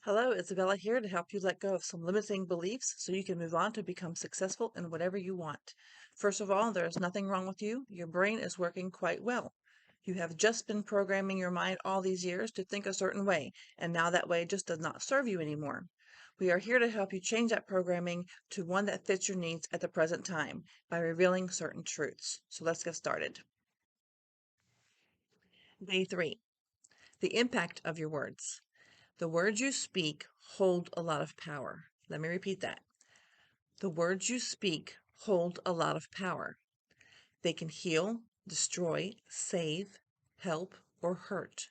Hello, Isabella here to help you let go of some limiting beliefs so you can move on to become successful in whatever you want. First of all, there is nothing wrong with you. Your brain is working quite well. You have just been programming your mind all these years to think a certain way, and now that way just does not serve you anymore. We are here to help you change that programming to one that fits your needs at the present time by revealing certain truths. So let's get started. Day 3. The impact of your words. The words you speak hold a lot of power. Let me repeat that. The words you speak hold a lot of power. They can heal, destroy, save, help, or hurt.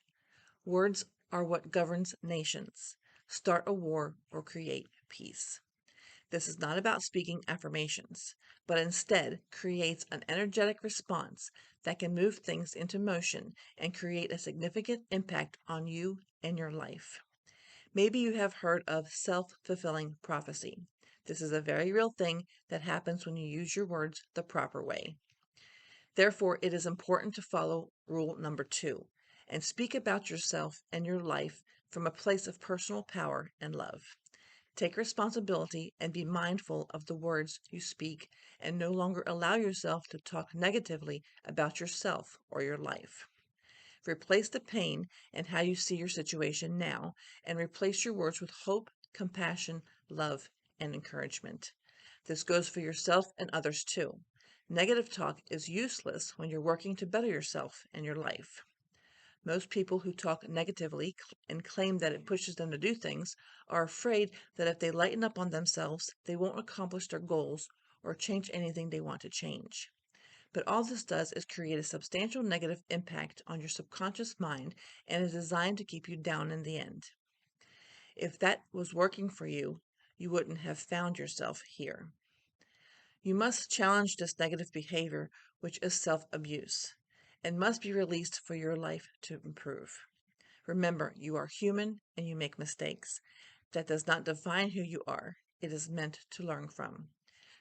Words are what governs nations, start a war, or create peace. This is not about speaking affirmations, but instead creates an energetic response that can move things into motion and create a significant impact on you and your life. Maybe you have heard of self-fulfilling prophecy. This is a very real thing that happens when you use your words the proper way. Therefore, it is important to follow rule number 2 and speak about yourself and your life from a place of personal power and love. Take responsibility and be mindful of the words you speak and no longer allow yourself to talk negatively about yourself or your life. Replace the pain and how you see your situation now, and replace your words with hope, compassion, love, and encouragement. This goes for yourself and others too. Negative talk is useless when you're working to better yourself and your life. Most people who talk negatively and claim that it pushes them to do things are afraid that if they lighten up on themselves, they won't accomplish their goals or change anything they want to change. But all this does is create a substantial negative impact on your subconscious mind and is designed to keep you down in the end. If that was working for you, you wouldn't have found yourself here. You must challenge this negative behavior, which is self-abuse, and must be released for your life to improve. Remember, you are human and you make mistakes. That does not define who you are. It is meant to learn from.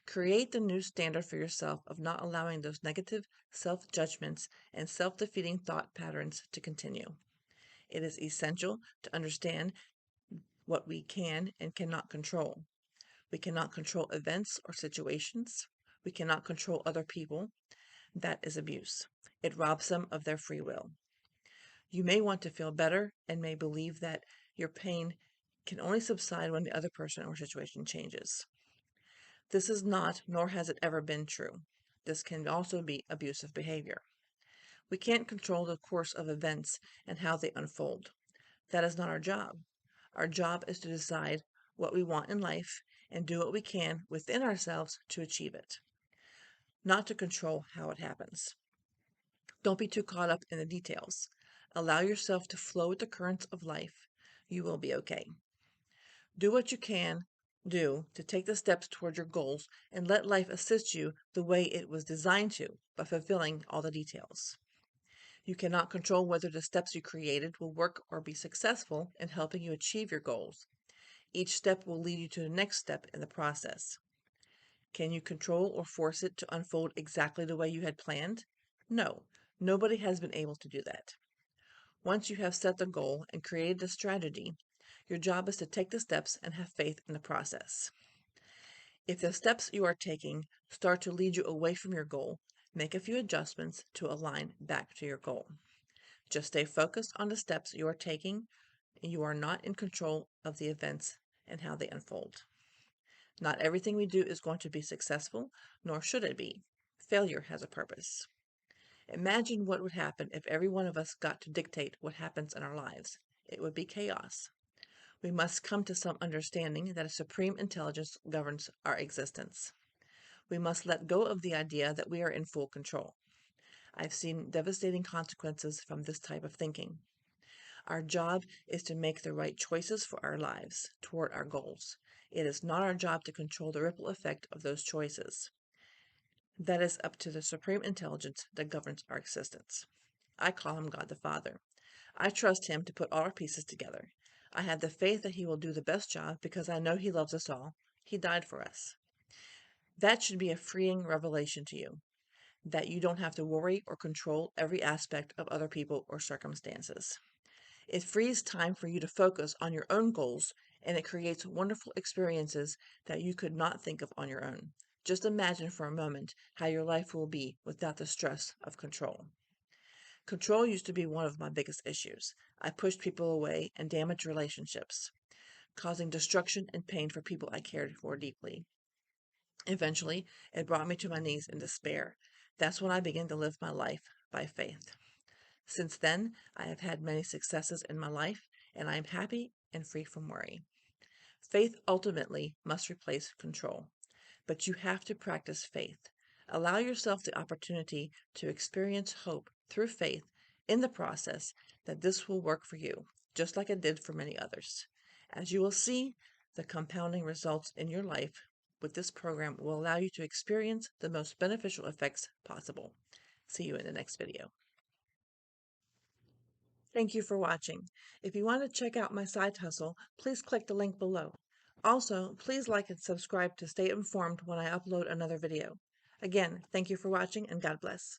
Create the new standard for yourself of not allowing those negative self-judgments and self-defeating thought patterns to continue. It is essential to understand what we can and cannot control. We cannot control events or situations. We cannot control other people. That is abuse. It robs them of their free will. You may want to feel better and may believe that your pain can only subside when the other person or situation changes. This is not, nor has it ever been true. This can also be abusive behavior. We can't control the course of events and how they unfold. That is not our job. Our job is to decide what we want in life and do what we can within ourselves to achieve it, not to control how it happens. Don't be too caught up in the details. Allow yourself to flow with the currents of life. You will be okay. Do what you can do to take the steps toward your goals and let life assist you the way it was designed to by fulfilling all the details. You cannot control whether the steps you created will work or be successful in helping you achieve your goals. Each step will lead you to the next step in the process. Can you control or force it to unfold exactly the way you had planned? No, nobody has been able to do that. Once you have set the goal and created the strategy, your job is to take the steps and have faith in the process. If the steps you are taking start to lead you away from your goal, make a few adjustments to align back to your goal. Just stay focused on the steps you are taking, and you are not in control of the events and how they unfold. Not everything we do is going to be successful, nor should it be. Failure has a purpose. Imagine what would happen if every one of us got to dictate what happens in our lives. It would be chaos. We must come to some understanding that a supreme intelligence governs our existence. We must let go of the idea that we are in full control. I've seen devastating consequences from this type of thinking. Our job is to make the right choices for our lives toward our goals. It is not our job to control the ripple effect of those choices. That is up to the supreme intelligence that governs our existence. I call him God the Father. I trust him to put all our pieces together. I have the faith that he will do the best job because I know he loves us all. He died for us. That should be a freeing revelation to you, that you don't have to worry or control every aspect of other people or circumstances. It frees time for you to focus on your own goals, and it creates wonderful experiences that you could not think of on your own. Just imagine for a moment how your life will be without the stress of control. Control used to be one of my biggest issues. I pushed people away and damaged relationships, causing destruction and pain for people I cared for deeply. Eventually, it brought me to my knees in despair. That's when I began to live my life by faith. Since then, I have had many successes in my life, and I am happy and free from worry. Faith ultimately must replace control, but you have to practice faith. Allow yourself the opportunity to experience hope through faith in the process, that this will work for you, just like it did for many others. As you will see, the compounding results in your life with this program will allow you to experience the most beneficial effects possible. See you in the next video. Thank you for watching. If you want to check out my side hustle, please click the link below. Also, please like and subscribe to stay informed when I upload another video. Again, thank you for watching and God bless.